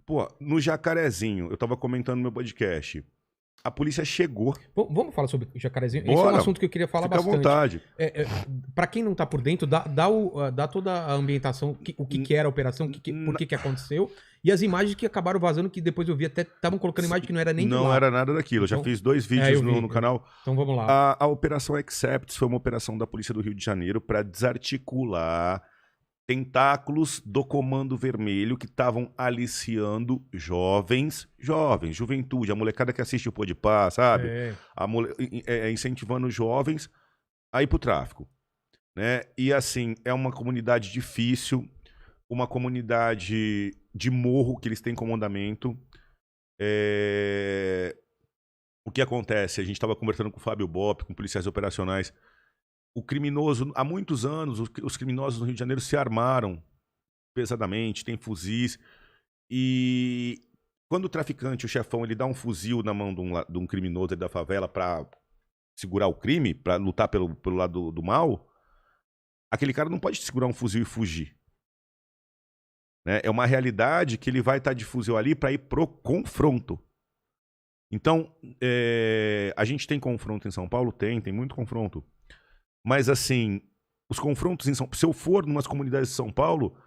Pô, no Jacarezinho, eu tava comentando no meu podcast. A polícia chegou. Vamos falar sobre o Jacarezinho? Bora. Esse é um assunto que eu queria falar Fica bastante. à vontade. Para quem não tá por dentro, dá toda a ambientação, o que era a operação, por que aconteceu, e as imagens que acabaram vazando, que depois eu vi até, estavam colocando imagem que não era nem de lá. Não era nada daquilo. Eu já fiz 2 vídeos no canal. Então vamos lá. A Operação Accepts foi uma operação da Polícia do Rio de Janeiro para desarticular tentáculos do Comando Vermelho que estavam aliciando jovens, juventude, a molecada que assiste o Podpah, sabe? Incentivando jovens a ir pro tráfico, né? E assim, é uma comunidade difícil, uma comunidade de morro que eles têm comandamento. O que acontece? A gente estava conversando com o Fábio Bop, com policiais operacionais. O criminoso, há muitos anos, os criminosos no Rio de Janeiro se armaram pesadamente, tem fuzis. E quando o traficante, o chefão, ele dá um fuzil na mão de um criminoso da favela para segurar o crime, para lutar pelo lado do mal, aquele cara não pode segurar um fuzil e fugir. Né? É uma realidade que ele vai estar de fuzil ali para ir pro confronto. Então, a gente tem confronto em São Paulo? Tem muito confronto. Mas, assim, os confrontos em São Paulo... Se eu for em umas comunidades de São Paulo,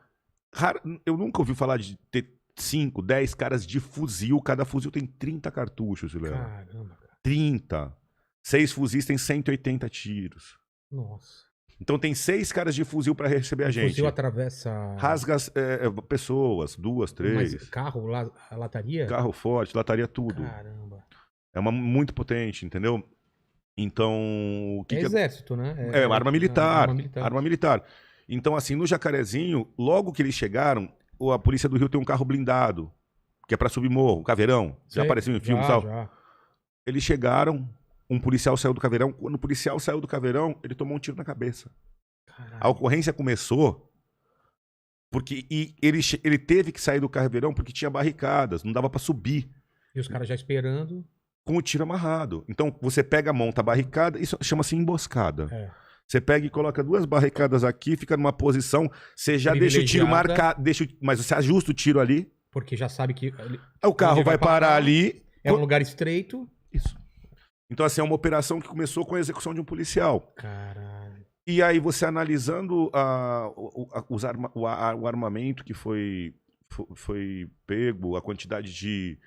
eu nunca ouvi falar de ter 5, 10 caras de fuzil. Cada fuzil tem 30 cartuchos, Léo. Caramba, cara. 30. 6 fuzis tem 180 tiros. Nossa. Então tem 6 caras de fuzil para receber a gente. O fuzil atravessa... Rasga pessoas, 2, 3. Mas carro, lataria? Carro forte, lataria tudo. Caramba. É muito potente, entendeu? Então... o que exército, né? Arma militar. Arma militar. Então, assim, no Jacarezinho, logo que eles chegaram, a polícia do Rio tem um carro blindado, que é pra subir morro, Caveirão. Já apareceu em filmes e tal? Já. Eles chegaram, um policial saiu do Caveirão. Quando o policial saiu do Caveirão, ele tomou um tiro na cabeça. Caralho. A ocorrência começou porque ele teve que sair do Caveirão porque tinha barricadas, não dava pra subir. E os caras já esperando... com o tiro amarrado. Então, você pega, monta a barricada, isso chama-se emboscada. Você pega e coloca 2 barricadas aqui, fica numa posição, você já deixa o tiro marcado, mas você ajusta o tiro ali. Porque já sabe que... O carro vai parar ali. É um lugar estreito. Isso. Então, assim, é uma operação que começou com a execução de um policial. Caralho. E aí, você analisando o armamento que foi pego, a quantidade de...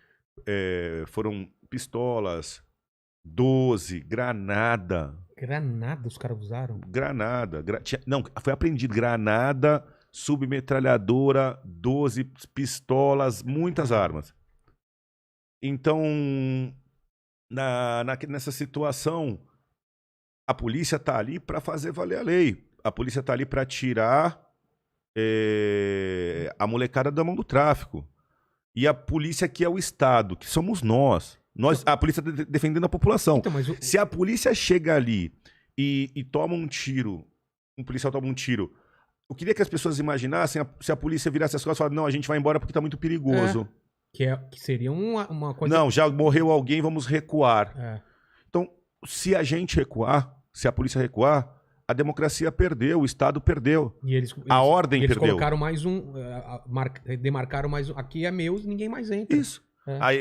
foram pistolas, 12, granada. Granada os caras usaram? Granada. Não, foi apreendido granada, submetralhadora, 12 pistolas, muitas armas. Então, nessa situação, a polícia tá ali para fazer valer a lei. A polícia tá ali para tirar a molecada da mão do tráfico. E a polícia que é o Estado, que somos nós. A polícia defendendo a população. Então, se a polícia chega ali e toma um tiro, um policial toma um tiro, eu queria que as pessoas imaginassem se a polícia virasse as costas e falasse, não, a gente vai embora porque tá muito perigoso. Que seria uma coisa... Não, já morreu alguém, vamos recuar. Então, se a gente recuar, se a polícia recuar, a democracia perdeu, o Estado perdeu. A ordem eles perdeu. Colocaram mais demarcaram mais um. Aqui é meu, ninguém mais entra. Isso. Aí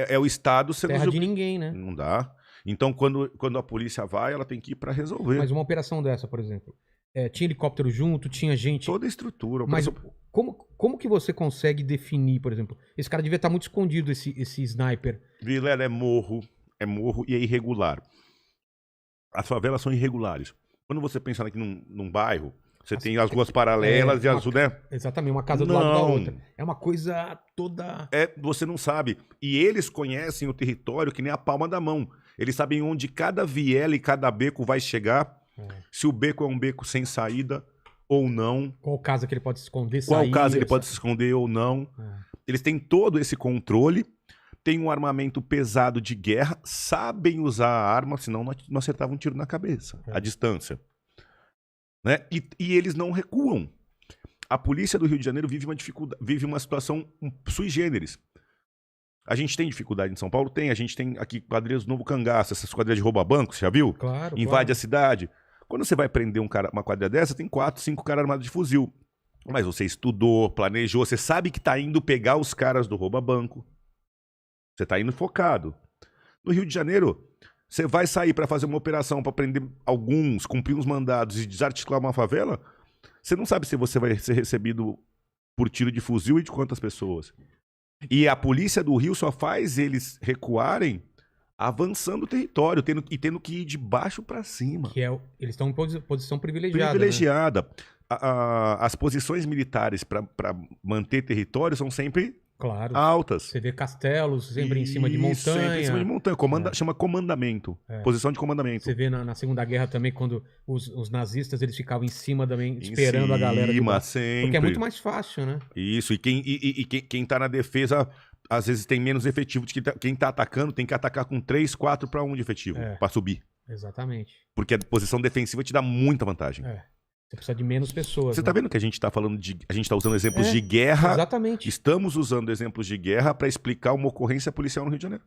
é o Estado sendo... Terra de ninguém, né? Não dá. Então, quando a polícia vai, ela tem que ir para resolver. Mas uma operação dessa, por exemplo, tinha helicóptero junto, tinha gente... Toda a estrutura. Mas como que você consegue definir, por exemplo? Esse cara devia estar muito escondido, esse sniper. Vilela, é morro e é irregular. As favelas são irregulares. Quando você pensa aqui num bairro, você tem as ruas paralelas e as... né? Exatamente, uma casa do lado da outra. É uma coisa toda... Você não sabe. E eles conhecem o território que nem a palma da mão. Eles sabem onde cada viela e cada beco vai chegar. Se o beco é um beco sem saída ou não. Qual casa que ele pode se esconder, Qual casa ele pode se esconder ou não. Eles têm todo esse controle. Tem um armamento pesado de guerra. Sabem usar a arma, senão não acertavam um tiro na cabeça. A distância. Né? E eles não recuam. A polícia do Rio de Janeiro vive uma situação sui generis. A gente tem dificuldade em São Paulo? Tem. A gente tem aqui quadrilhas do Novo Cangaço, essas quadrilhas de rouba-banco, você já viu? Claro. Invade a cidade. Quando você vai prender uma quadrilha dessa, tem 4, 5 caras armados de fuzil. Mas você estudou, planejou, você sabe que tá indo pegar os caras do rouba-banco. Você tá indo focado. No Rio de Janeiro, você vai sair para fazer uma operação para prender alguns, cumprir uns mandados e desarticular uma favela, você não sabe se você vai ser recebido por tiro de fuzil e de quantas pessoas. E a polícia do Rio só faz eles recuarem avançando o território, tendo que ir de baixo para cima. Eles estão em posição privilegiada. Privilegiada. Né? As posições militares para manter território são sempre altas. Você vê castelos sempre em cima de montanha. Sempre em cima de montanha. Chama comandamento. Posição de comandamento. Você vê na Segunda Guerra também, quando os nazistas eles ficavam em cima também, esperando a galera. Sempre. Porque é muito mais fácil, né? Isso. E quem tá na defesa, às vezes tem menos efetivo de quem tá atacando, tem que atacar com 3, 4 para 1 de efetivo, para subir. Exatamente. Porque a posição defensiva te dá muita vantagem. Você precisa de menos pessoas. Você tá vendo que a gente tá falando a gente tá usando exemplos de guerra. Exatamente. Estamos usando exemplos de guerra para explicar uma ocorrência policial no Rio de Janeiro.